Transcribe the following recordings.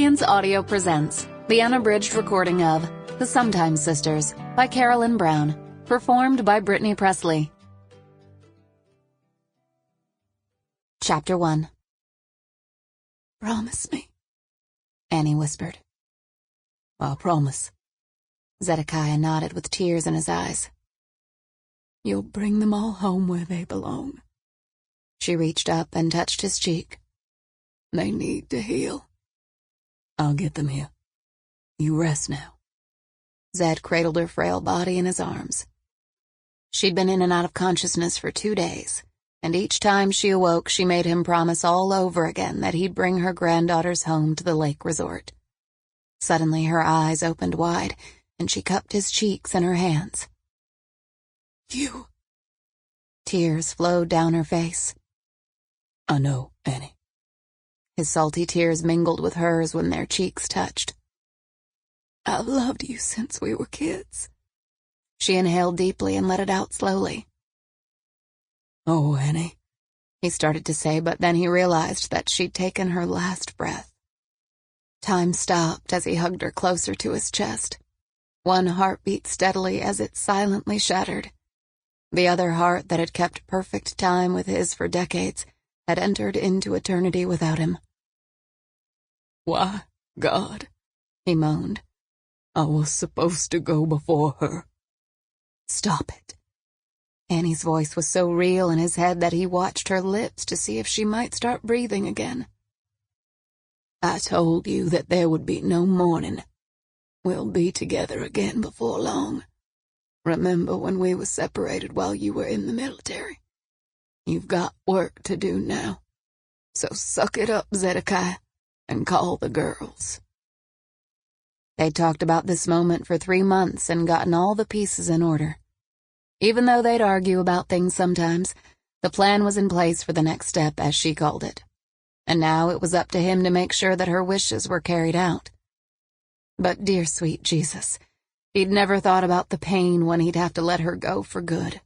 Brilliance Audio presents the unabridged recording of The Sometimes Sisters by Carolyn Brown, performed by Brittany Pressley. Chapter 1. "Promise me," Annie whispered. "I promise." Zedekiah nodded with tears in his eyes. "You'll bring them all home where they belong." She reached up and touched his cheek. "They need to heal. I'll get them here. You rest now." Zed cradled her frail body in his arms. She'd been in and out of consciousness for 2 days, and each time she awoke she made him promise all over again that he'd bring her granddaughters home to the lake resort. Suddenly her eyes opened wide, and she cupped his cheeks in her hands. "You..." Tears flowed down her face. "I know, Annie." His salty tears mingled with hers when their cheeks touched. "I've loved you since we were kids." She inhaled deeply and let it out slowly. "Oh, Annie," he started to say, but then he realized that she'd taken her last breath. Time stopped as he hugged her closer to his chest. One heart beat steadily as it silently shattered. The other heart that had kept perfect time with his for decades had entered into eternity without him. "Why, God," he moaned. "I was supposed to go before her." "Stop it." Annie's voice was so real in his head that he watched her lips to see if she might start breathing again. "I told you that there would be no mourning. We'll be together again before long. Remember when we were separated while you were in the military? You've got work to do now. So suck it up, Zedekiah, and call the girls." They'd talked about this moment for 3 months and gotten all the pieces in order. Even though they'd argue about things sometimes, the plan was in place for the next step, as she called it. And now it was up to him to make sure that her wishes were carried out. But dear sweet Jesus, he'd never thought about the pain when he'd have to let her go for good.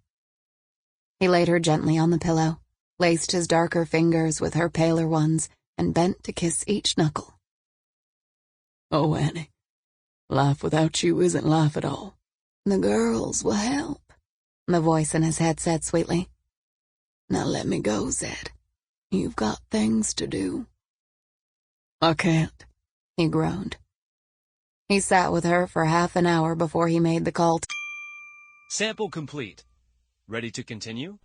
He laid her gently on the pillow, laced his darker fingers with her paler ones, and bent to kiss each knuckle. "Oh, Annie, life without you isn't life at all." "The girls will help," the voice in his head said sweetly. "Now let me go, Zed. You've got things to do." "I can't," he groaned. He sat with her for half an hour before he made the call. Sample complete. Ready to continue?